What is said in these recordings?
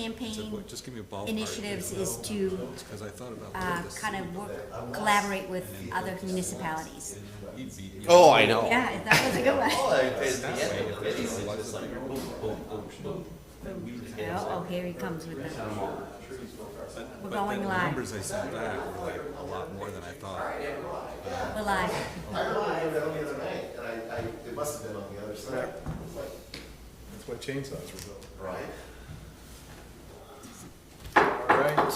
campaign Just give me a ballpark. initiatives is to Because I thought about this. kind of collaborate with other municipalities. Oh, I know. Yeah, that was a good one. Oh, here he comes with them. We're going The live. numbers I sent back were like a lot more than I thought. We're live. I heard it on the other night, and it must have been on the other side. That's why chainsaws were built. Right? All right,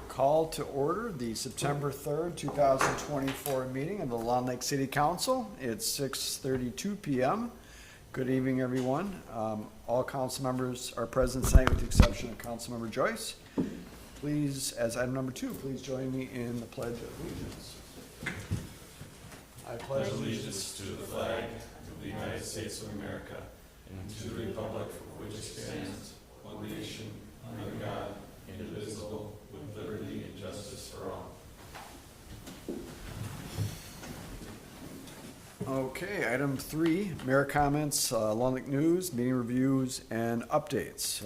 call to order the September 3rd, 2024 meeting of the Long Lake City Council. It's 6:32 PM. Good evening, everyone. All council members are present tonight with the exception of Councilmember Joyce. Please, as item number 2, please join me in the Pledge of Allegiance. I pledge allegiance to the flag of the United States of America and to the republic for which it stands, one nation, under God, indivisible, with liberty and justice for all. Okay, item 3, mayor comments, Long Lake news, meeting reviews, and updates.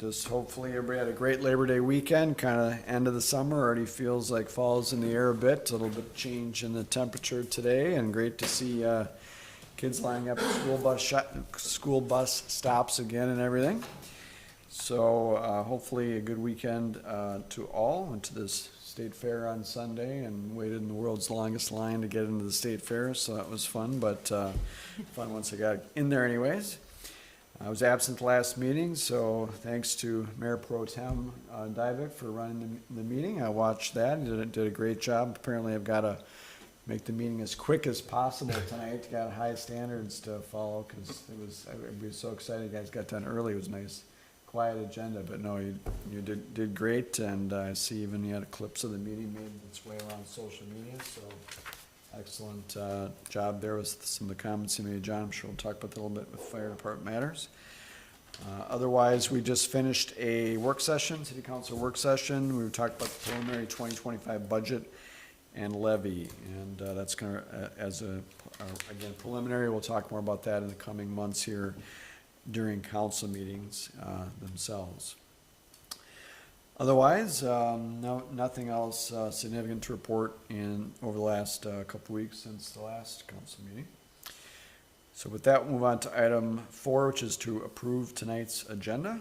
Just hopefully everybody had a great Labor Day weekend, kind of end of the summer, already feels like fall's in the air a bit, a little bit change in the temperature today, and great to see kids lining up at school bus stops again and everything. So hopefully a good weekend to all. Went to this state fair on Sunday and waited in the world's longest line to get into the state fair, so that was fun, but fun once I got in there anyways. I was absent the last meeting, so thanks to Mayor Pro Tem Divick for running the meeting. I watched that, he did a great job. Apparently I've got to make the meeting as quick as possible tonight. Got high standards to follow because I was so excited you guys got done early. It was nice. Quiet agenda, but no, you did great, and I see even you had clips of the meeting made its way around social media, so excellent job there with some of the comments you made, John. I'm sure we'll talk about that a little bit with fire department matters. Otherwise, we just finished a work session, city council work session. We were talking about the preliminary 2025 budget and levy, and that's gonna, again, preliminary. We'll talk more about that in the coming months here during council meetings themselves. Otherwise, nothing else significant to report over the last couple weeks since the last council meeting. So with that, we'll move on to item 4, which is to approve tonight's agenda.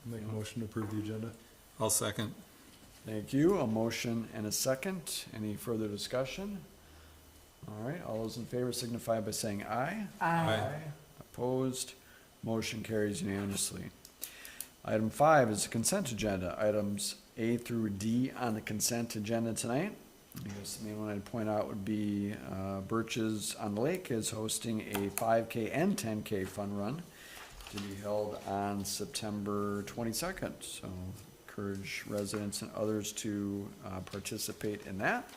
Make a motion to approve the agenda. I'll second. Thank you. A motion and a second. Any further discussion? All right, all those in favor signify by saying aye. Aye. Opposed? Motion carries unanimously. Item 5 is the consent agenda. Items A through D on the consent agenda tonight. I guess the main one I'd point out would be Birches on the Lake is hosting a 5K and 10K fun run to be held on September 22nd. So encourage residents and others to participate in that.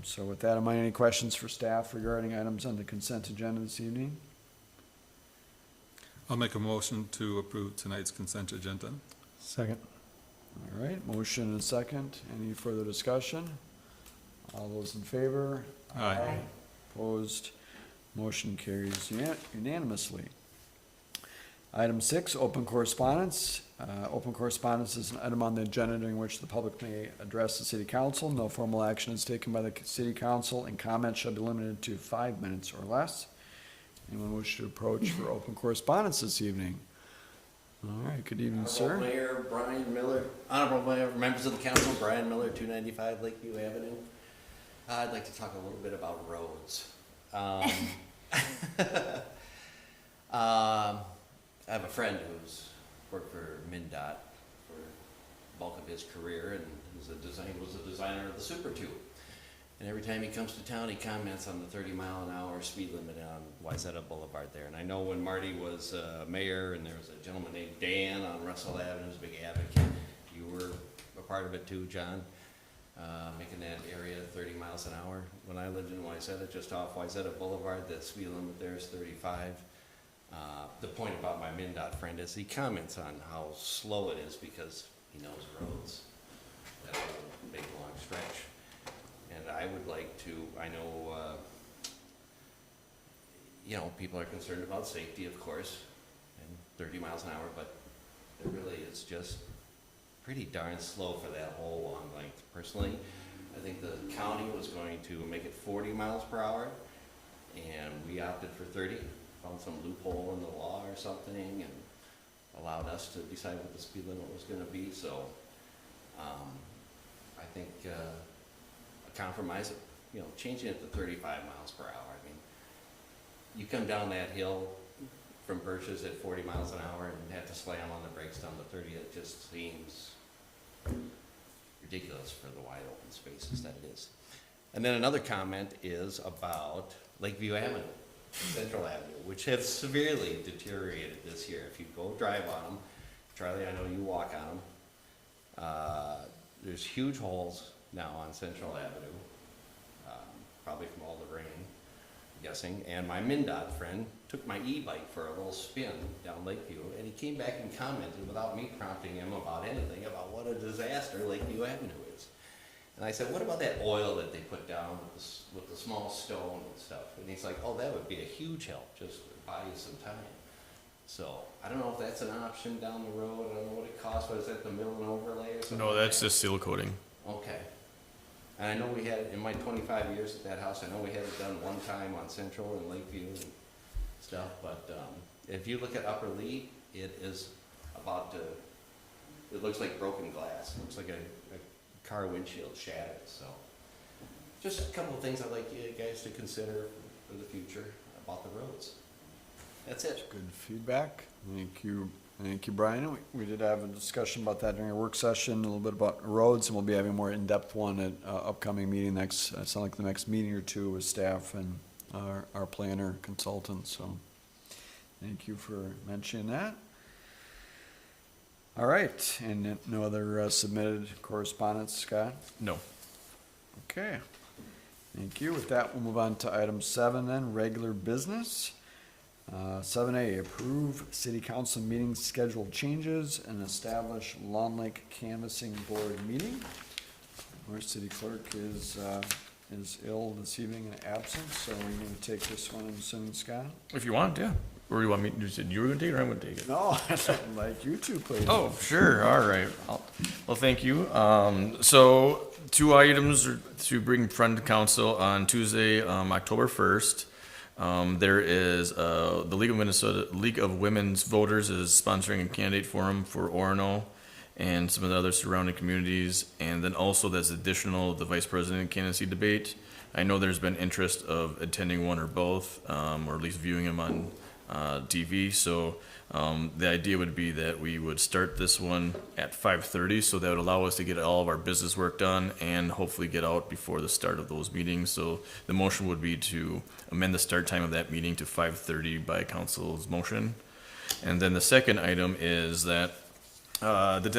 So with that in mind, any questions for staff regarding items on the consent agenda this evening? I'll make a motion to approve tonight's consent agenda. Second. All right, motion and second. Any further discussion? All those in favor? Aye. Opposed? Motion carries unanimously. Item 6, open correspondence. Open correspondence is an item on the agenda during which the public may address the city council. No formal action is taken by the city council, and comments shall be limited to 5 minutes or less. Anyone wish to approach for open correspondence this evening? All right, good evening, sir. Mayor Brian Miller, Honorable Mayor, members of the council, Brian Miller, 295 Lakeview Avenue. I'd like to talk a little bit about roads. I have a friend who's worked for MnDOT for the bulk of his career and was a designer of the Super Tube. And every time he comes to town, he comments on the 30-mile-an-hour speed limit on Wayzata Boulevard there. And I know when Marty was mayor and there was a gentleman named Dan on Russell Avenue who's a big advocate, you were a part of it too, John, making that area 30 miles an hour. When I lived in Wayzata, just off Wayzata Boulevard, the speed limit there is 35. The point about my MnDOT friend is he comments on how slow it is because he knows roads, that big long stretch. And I would like to, I know, people are concerned about safety, of course, and 30 miles an hour, but it's just pretty darn slow for that whole long length. Personally, I think the county was going to make it 40 miles per hour, and we opted for 30. Found some loophole in the law or something, and allowed us to decide what the speed limit was gonna be, so, I think, a compromise, changing it to 35 miles per hour. I mean, you come down that hill from Birch's at 40 miles an hour and have to slam on the brakes down to 30, it just seems ridiculous for the wide open spaces that it is. And then another comment is about Lakeview Avenue, Central Avenue, which have severely deteriorated this year. If you go drive on them, Charlie, I know you walk on them, there's huge holes now on Central Avenue, probably from all the rain, I'm guessing. And my MnDOT friend took my e-bike for a little spin down Lakeview, and he came back and commented without me prompting him about anything about what a disaster Lakeview Avenue is. And I said, what about that oil that they put down with the small stone and stuff? And he's like, oh, that would be a huge help, just to buy you some time. So, I don't know if that's an option down the road, I don't know what it costs, but is that the mill and overlay or something? No, that's just seal coating. Okay. And I know we had, in my 25 years at that house, I know we had it done one time on Central and Lakeview and stuff, but, if you look at Upper Lee, it is about to, it looks like broken glass, it looks like a car windshield shattered, so. Just a couple of things I'd like you guys to consider for the future about the roads. That's it. Good feedback. Thank you, Brian. We did have a discussion about that during our work session, a little bit about roads, and we'll be having a more in-depth one at upcoming meeting next, sound like the next meeting or two with staff and our planner consultant, so thank you for mentioning that. All right, and no other submitted correspondence, Scott? No. Okay, thank you. With that, we'll move on to item 7 then, regular business. 7A, approve city council meeting schedule changes and establish Lawn Lake Canvassing Board meeting. Our city clerk is ill this evening and absent, so we're gonna take this one, I'm assuming, Scott? If you want, yeah. Or you want me, you said you were gonna take it or I'm gonna take it? No, I'd like you two, please. Oh, sure, all right. Well, thank you. So, 2 items to bring in front of council on Tuesday, October 1st. There is, the League of Women's Voters is sponsoring a candidate forum for Orono and some of the other surrounding communities. And then also there's additional, the vice president candidacy debate. I know there's been interest of attending one or both, or at least viewing them on TV. So the idea would be that we would start this one at 5:30, so that would allow us to get all of our business work done and hopefully get out before the start of those meetings. So the motion would be to amend the start time of that meeting to 5:30 by council's motion. And then the second item is that the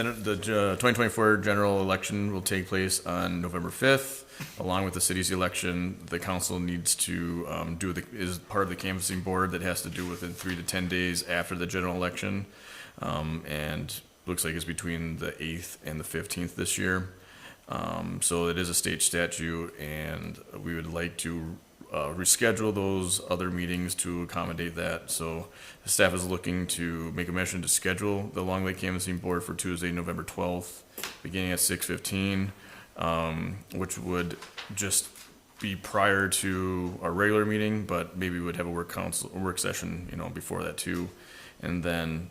2024 general election will take place on November 5th. Along with the city's election, the council needs to is part of the canvassing board that has to do within 3 to 10 days after the general election. And looks like it's between the 8th and the 15th this year. So it is a state statute, and we would like to reschedule those other meetings to accommodate that. So the staff is looking to make a motion to schedule the Long Lake Canvassing Board for Tuesday, November 12th, beginning at 6:15, which would just be prior to our regular meeting, but maybe we would have a work session, before that too. And then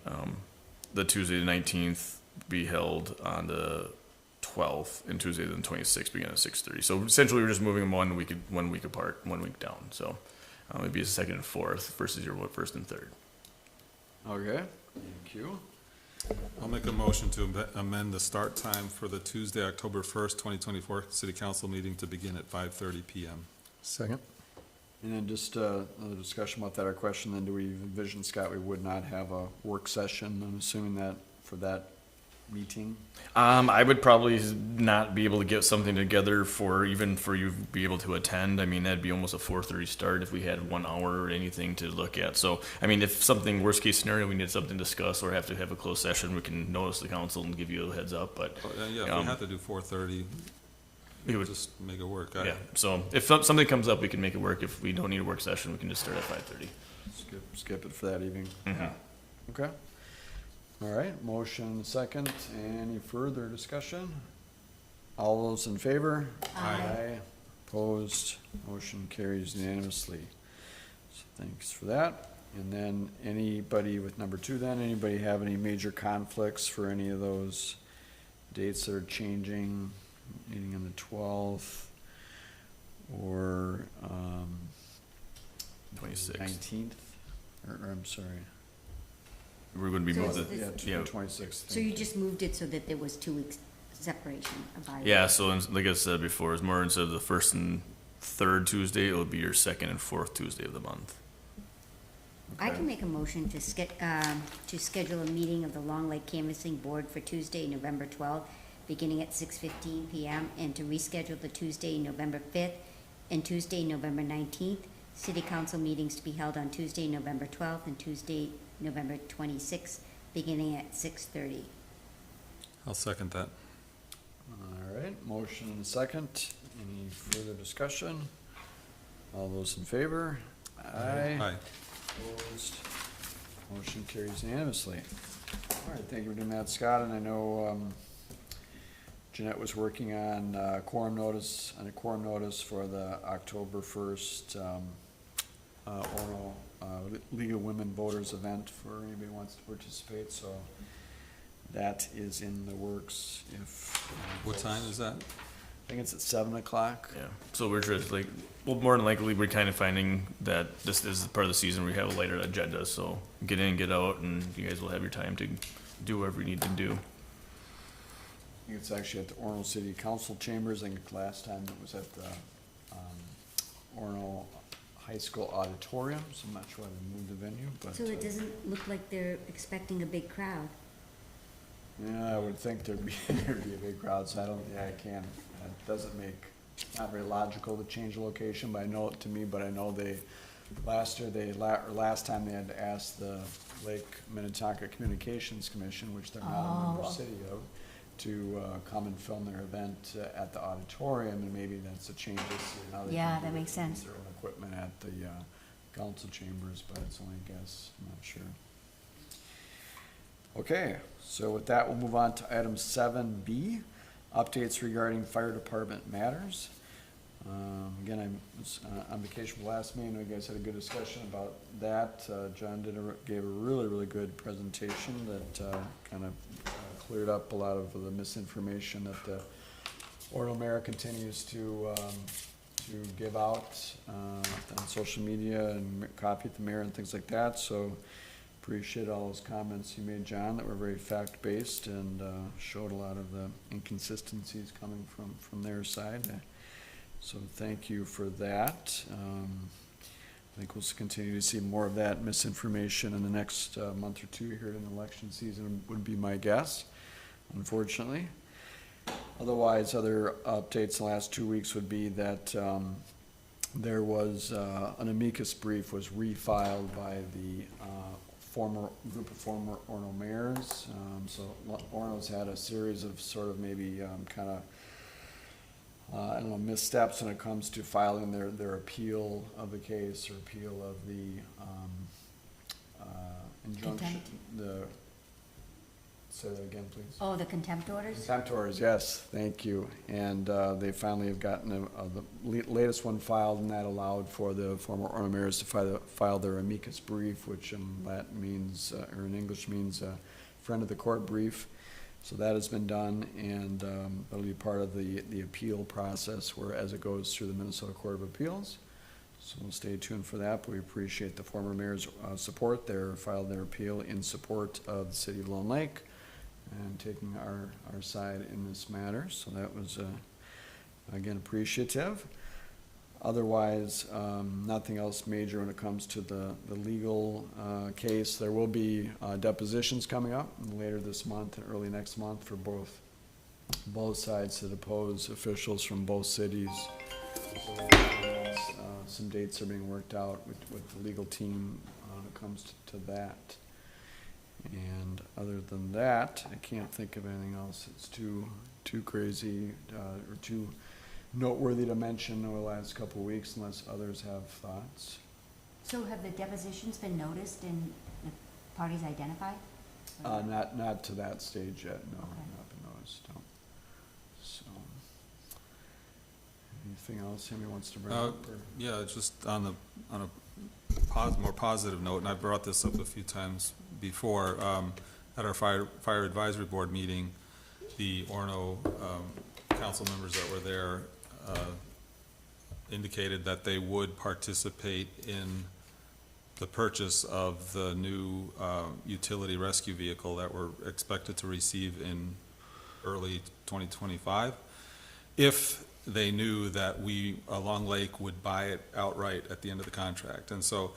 the Tuesday the 19th be held on the 12th, and Tuesday the 26th begin at 6:30. So essentially we're just moving them 1 week apart, 1 week down. So it'd be a second and fourth versus your first and third. Okay, thank you. I'll make a motion to amend the start time for the Tuesday, October 1st, 2024 city council meeting to begin at 5:30 PM. Second. And then just another discussion about that, our question, then do we envision, Scott, we would not have a work session, I'm assuming that for that meeting? I would probably not be able to get something together for you to be able to attend. I mean, that'd be almost a 4:30 start if we had 1 hour or anything to look at. So, I mean, if something, worst case scenario, we need something to discuss or have to have a closed session, we can notice the council and give you a heads up, but. Yeah, if we have to do 4:30, We would, just make it work. yeah, so if something comes up, we can make it work. If we don't need a work session, we can just start at 5:30. Skip it for that evening. Mhm. Okay. All right, motion second. Any further discussion? All those in favor? Aye. Opposed, motion carries unanimously. So thanks for that. And then anybody with number two then, anybody have any major conflicts for any of those dates that are changing, meeting on the 12th or 26th. 19th? Or I'm sorry. We're gonna be So moving is the, this- Yeah, yeah, 26th. So you just moved it so that there was 2 weeks separation of bi-week? yeah, so like I said before, it's more instead of the first and third Tuesday, it'll be your second and fourth Tuesday of the month. I can make a motion to schedule a meeting of the Long Lake Canvassing Board for Tuesday, November 12th, beginning at 6:15 PM, and to reschedule the Tuesday, November 5th, and Tuesday, November 19th. City council meetings to be held on Tuesday, November 12th, and Tuesday, November 26th, beginning at 6:30. I'll second that. All right, motion and second. Any further discussion? All those in favor? Aye. Opposed? Motion carries unanimously. All right, thank you for doing that, Scott, and I know, Jeanette was working on a quorum notice for the October 1st, League of Women Voters event for anybody who wants to participate, so that is in the works if. What time is that? I think it's at 7:00. Yeah, so we're just like, well, more than likely, we're kind of finding that this is part of the season where we have a lighter agenda, so get in, get out, and you guys will have your time to do whatever you need to do. I think it's actually at the Orono City Council Chambers. I think last time it was at the Orono High School Auditorium, so I'm not sure why they moved the venue, but. So it doesn't look like they're expecting a big crowd. Yeah, I would think there'd be a big crowd, so I can't, it doesn't make, not very logical to change the location, but I know, last time they had asked the Lake Minnetonka Communications Commission, which they're not a member Oh. city of, to come and film their event at the auditorium, and maybe that's a change this year. Now they can Yeah, do that it, makes sense. use their own equipment at the council chambers, but it's only a guess, I'm not sure. Okay, so with that, we'll move on to item 7B, updates regarding fire department matters. Again, I was on vacation for the last meeting, you guys had a good discussion about that. John gave a really good presentation that kind of cleared up a lot of the misinformation that the Orono Mayor continues to give out on social media and copy at the mayor and things like that, so appreciate all those comments you made, John, that were very fact-based and showed a lot of the inconsistencies coming from their side. So thank you for that. I think we'll continue to see more of that misinformation in the next month or two here in the election season, would be my guess, unfortunately. Otherwise, other updates in the last 2 weeks would be that there was an amicus brief was refiled by the group of former Orono mayors. So Orono's had a series of sort of maybe kind of I don't know, missteps when it comes to filing their appeal of the case or appeal of the injunction. Contempt. Say that again, please. Oh, the contempt orders? Contempt orders, yes, thank you. And they finally have gotten the latest one filed, and that allowed for the former Orono mayors to file their amicus brief, which in Latin means, or in English means friend of the court brief. So that has been done, and that'll be part of the appeal process where as it goes through the Minnesota Court of Appeals. So we'll stay tuned for that, but we appreciate the former mayor's support. They filed their appeal in support of the city of Lone Lake and taking our side in this matter. So that was, again, appreciative. Otherwise, nothing else major when it comes to the legal case. There will be depositions coming up later this month and early next month for both sides to depose officials from both cities. Some dates are being worked out with the legal team when it comes to that. And other than that, I can't think of anything else that's too crazy or too noteworthy to mention over the last couple of weeks, unless others have thoughts. So have the depositions been noticed and the parties identified? Not to that stage yet, no, not been noticed, no. So, anything else anybody wants to bring up? or- Yeah, just on a more positive note, and I brought this up a few times before, at our fire advisory board meeting, the Orno, council members that were there, indicated that they would participate in the purchase of the new, utility rescue vehicle that we're expected to receive in early 2025. If they knew that we, Long Lake, would buy it outright at the end of the contract. And so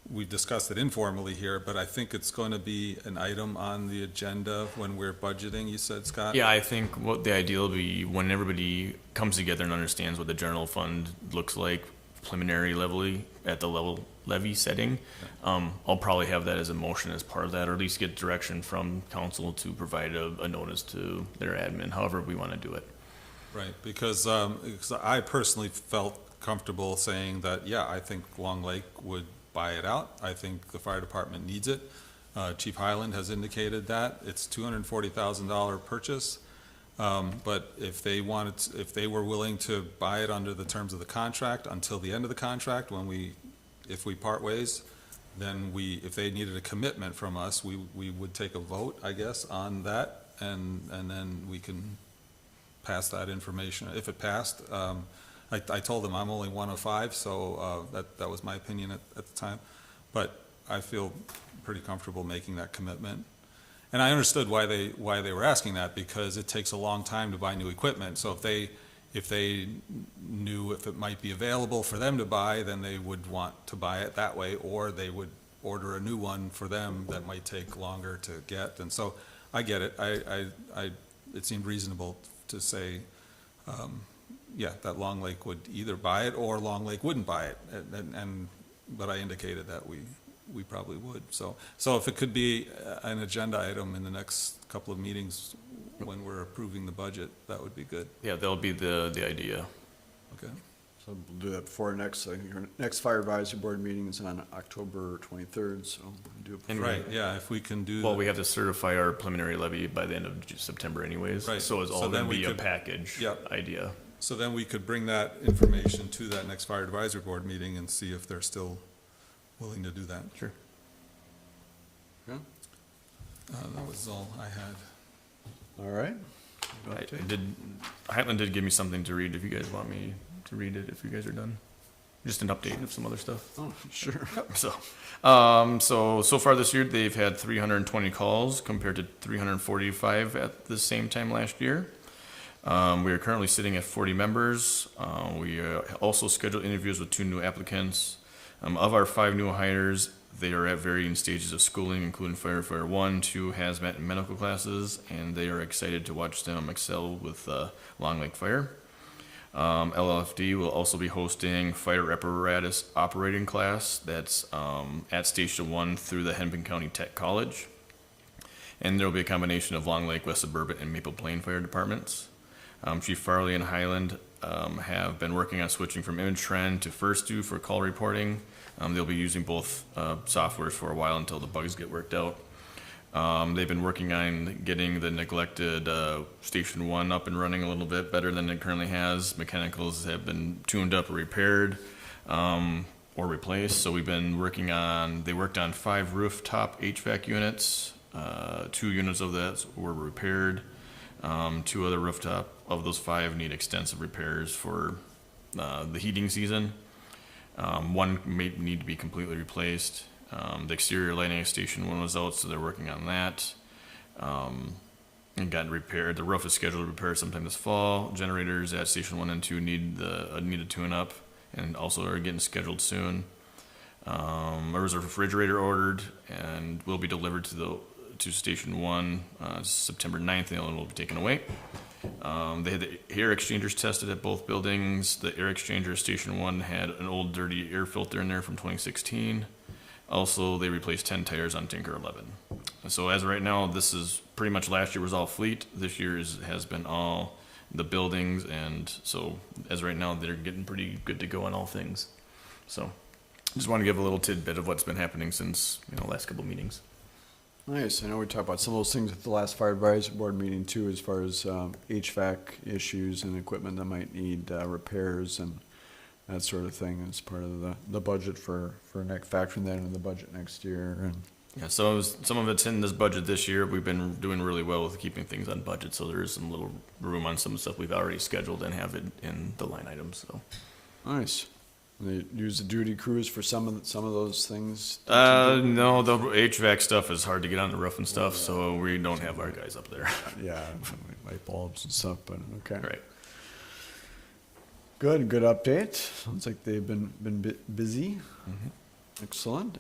we've discussed it informally here, but I think it's going to be an item on the agenda when we're budgeting, you said, Scott? Yeah, I think what the ideal will be when everybody comes together and understands what the general fund looks like preliminary levelly at the level levy setting. I'll probably have that as a motion as part of that, or at least get direction from council to provide a notice to their admin, however we want to do it. Right, because I personally felt comfortable saying that, yeah, I think Long Lake would buy it out. I think the fire department needs it. Chief Highland has indicated that. It's $240,000 purchase. But if they were willing to buy it under the terms of the contract until the end of the contract, if we part ways, then if they needed a commitment from us, we would take a vote, I guess, on that, and then we can pass that information. If it passed, I told them I'm only one of five, so that was my opinion at the time. But I feel pretty comfortable making that commitment. And I understood why they were asking that, because it takes a long time to buy new equipment. So if they knew if it might be available for them to buy, then they would want to buy it that way, or they would order a new one for them that might take longer to get. And so I get it. It seemed reasonable to say, that Long Lake would either buy it or Long Lake wouldn't buy it. But I indicated that we probably would. So if it could be an agenda item in the next couple of meetings when we're approving the budget, that would be good. Yeah, that'll be the idea. Okay. So we'll do that before your next fire advisory board meeting is on October 23rd, so we'll do it before. Right, yeah, if we can do. Well, we have to certify our preliminary levy by the end of September anyways. Right. So it's So all then gonna we be a could- package Yep. idea. So then we could bring that information to that next fire advisory board meeting and see if they're still willing to do that. Sure. That was all I had. All right. Highland did give me something to read if you guys want me to read it, if you guys are done. Just an update of some other stuff. Oh, sure. So far this year, they've had 320 calls compared to 345 at the same time last year. We are currently sitting at 40 members. We also scheduled interviews with 2 new applicants. Of our 5 new hires, they are at varying stages of schooling, including firefighter 1, 2 hazmat and medical classes, and they are excited to watch them excel with Long Lake Fire. LLFD will also be hosting fire apparatus operating class that's at Station 1 through the Hennepin County Tech College. And there will be a combination of Long Lake, West Suburban, and Maple Plain fire departments. Chief Farley and Highland have been working on switching from ImageTrend to FirstDo for call reporting. They'll be using both softwares for a while until the bugs get worked out. They've been working on getting the neglected Station 1 up and running a little bit better than it currently has. Mechanicals have been tuned up or repaired or replaced. So we've been they worked on 5 rooftop HVAC units. 2 units of that were repaired. 2 other rooftop of those 5 need extensive repairs for the heating season. 1 may need to be completely replaced. The exterior lighting at Station 1 was out, so they're working on that. And got repaired. The roof is scheduled to repair sometime this fall. Generators at Station 1 and 2 need a tune-up, and also are getting scheduled soon. There was a refrigerator ordered and will be delivered to Station 1 September 9th, and the other one will be taken away. They had the air exchangers tested at both buildings. The air exchanger at Station 1 had an old dirty air filter in there from 2016. Also, they replaced 10 tires on Tinker 11. So as of right now, this is pretty much last year was all fleet. This year has been all the buildings, and so as of right now, they're getting pretty good to go on all things. So just want to give a little tidbit of what's been happening since last couple meetings. Nice. I know we talked about some of those things at the last fire advisory board meeting too, as far as HVAC issues and equipment that might need repairs and that sort of thing as part of the budget for next, factoring that into the budget next year. And Yeah, so some of it's in this budget this year. We've been doing really well with keeping things on budget, so there is some little room on some stuff we've already scheduled and have it in the line items, so. nice. They use the duty crews for some of those things. No, the HVAC stuff is hard to get on the roof and stuff, so we don't have our guys up there. Yeah, light bulbs and stuff, but okay. Right. Good update. Sounds like they've been busy. Mm-hmm. Excellent.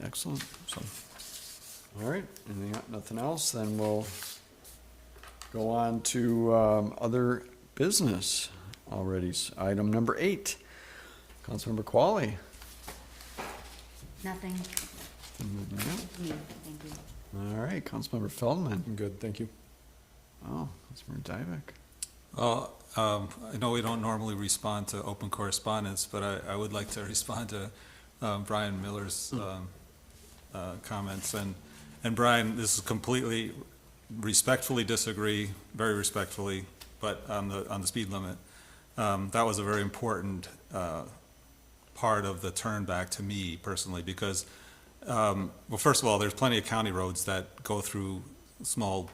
So, all right, nothing else, then we'll go on to other business already. Item number 8, Councilmember Qualley. Nothing. Yeah. Me, thank you. All right, Councilmember Feldman. I'm good, thank you. Oh, Councilmember Dybek. Well, I know we don't normally respond to open correspondence, but I would like to respond to Brian Miller's comments. And Brian, this is completely respectfully disagree, very respectfully, but on the speed limit. That was a very important part of the turn back to me personally, because, well, first of all, there's plenty of county roads that go through small,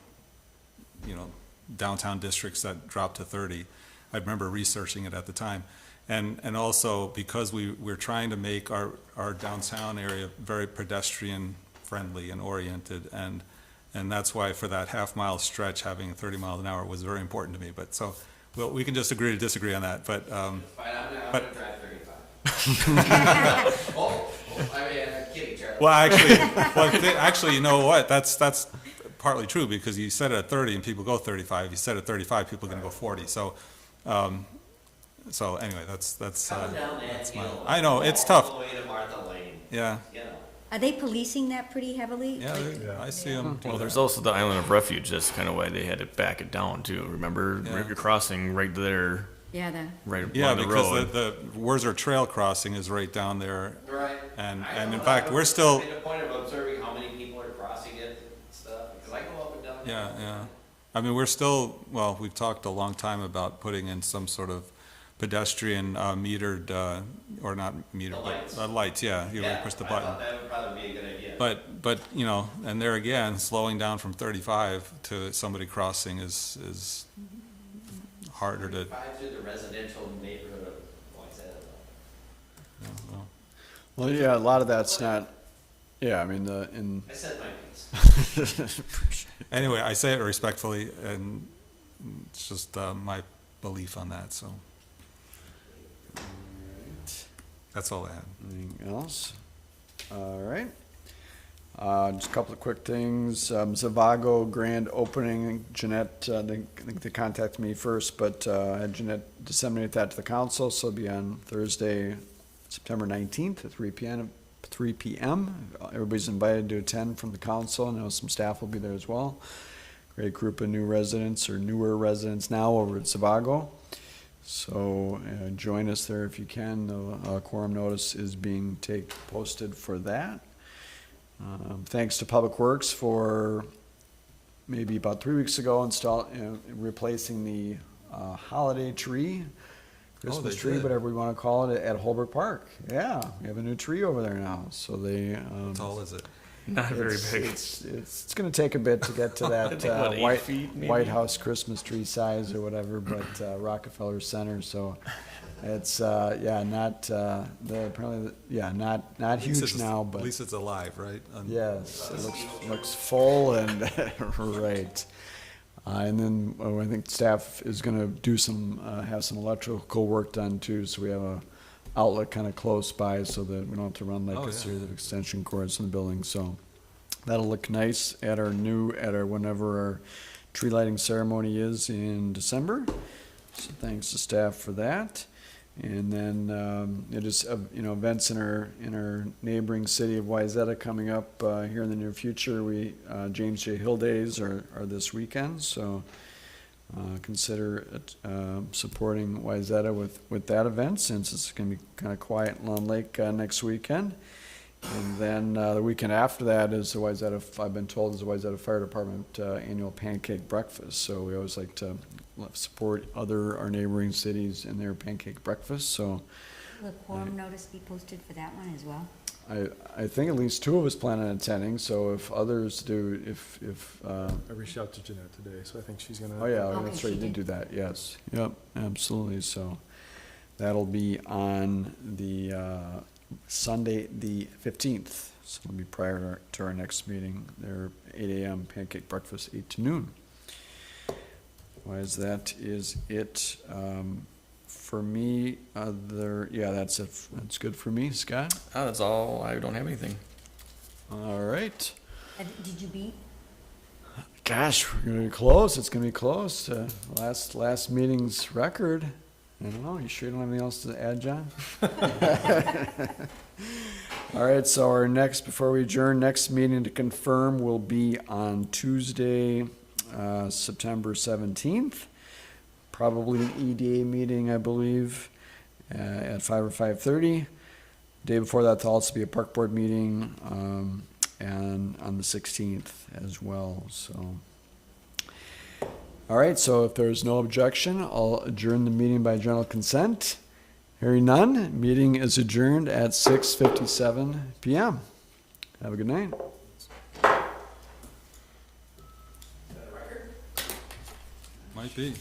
downtown districts that drop to 30. I remember researching it at the time. And also because we're trying to make our downtown area very pedestrian friendly and oriented, and that's why for that half-mile stretch, having 30 miles an hour was very important to me. But so, well, we can just agree to disagree on that, but, Fine, I'm but- gonna drive 35. I mean, I'm kidding, Charlie. well, actually, you know what, that's partly true, because you set it at 30 and people go 35. You set it at 35, people are gonna go 40, so anyway, that's Coming down that that's my, hill. I know, it's All tough, the way to Martha Lane, yeah, you know. Are they policing that pretty heavily? yeah, I see them. Well, there's also the island of refuge. That's kind of why they had to back it down too. Remember, Yeah. you're crossing right there, Yeah, right Yeah, along the because road. the Worzer Trail crossing is right down there, Right. and I in know fact, that. we're still, I made a point of observing how many people are crossing it and stuff, because I go up and down. yeah. I mean, we're still, well, we've talked a long time about putting in some sort of pedestrian metered, or not metered, The lights. but lights, yeah, you Yeah, push the I button. thought that would probably be a good idea. But, and there again, slowing down from 35 to somebody crossing is harder to, 5 through the residential neighborhood of Wayzata. well, Well, yeah, a lot of that's not, yeah, I mean, I said my piece. anyway, I say it respectfully, and it's just my belief on that, so. That's all I had. anything else? All right. Just a couple of quick things. Zavago grand opening. Jeanette, I think they contacted me first, but I had Jeanette disseminate that to the council, so it'll be on Thursday, September 19th at 3 p.m. Everybody's invited to attend from the council. I know some staff will be there as well. Great group of new residents, or newer residents now, over at Zavago. So join us there if you can. The quorum notice is being posted for that. Thanks to Public Works for maybe about 3 weeks ago replacing the holiday tree, Christmas they tree, did. whatever we want to call it, at Holbrook Park. Yeah, we have a new tree over there now. So they. How tall is it? Not very big. It's going to take a bit to get to that think, what, 8 feet, maybe? White House Christmas tree size or whatever, but Rockefeller Center. So it's not huge now, At but least it's alive, right? yes, it looks full and right. And then I think staff is going to do have some electrical work done too, so we have a outlet kind of close by so that we don't have to run like Oh, a yeah. series of extension cords in the building. So that'll look nice at whenever our tree lighting ceremony is in December. So thanks to staff for that. And then it is events in our neighboring city of Wayzata coming up here in the near future. James J. Hill Days are this weekend, so consider supporting Wayzata with that event, since it's going to be kind of quiet in Long Lake next weekend. And then the weekend after that is the Wayzata, I've been told, is the Wayzata Fire Department annual pancake breakfast. So we always like to support our neighboring cities in their pancake breakfast. So Will a quorum notice be posted for that one as well? I think at least two of us plan on attending. So if others do, I reached out to Jeanette today, so I think she's gonna. oh yeah, Okay, that's she right, you did did. do that, yes. Yep, absolutely. So that'll be on the Sunday, the 15th. So it'll be prior to our next meeting. There, 8 a.m. pancake breakfast, 8 to noon. Otherwise, that is it. For me, that's it. That's good for me. Scott? That's all. I don't have anything. All right. Did you beat? Gosh, we're gonna be close. It's gonna be close to last meeting's record. I don't know. You sure you don't have anything else to add, John? All right. So our before we adjourn, next meeting to confirm will be on Tuesday, September 17th. Probably an EDA meeting, I believe, at 5 or 5:30. Day before that, there'll also be a park board meeting, and on the 16th as well. So, all right. So if there's no objection, I'll adjourn the meeting by general consent. Hearing none, meeting is adjourned at 6:57 p.m. Have a good night. Might be.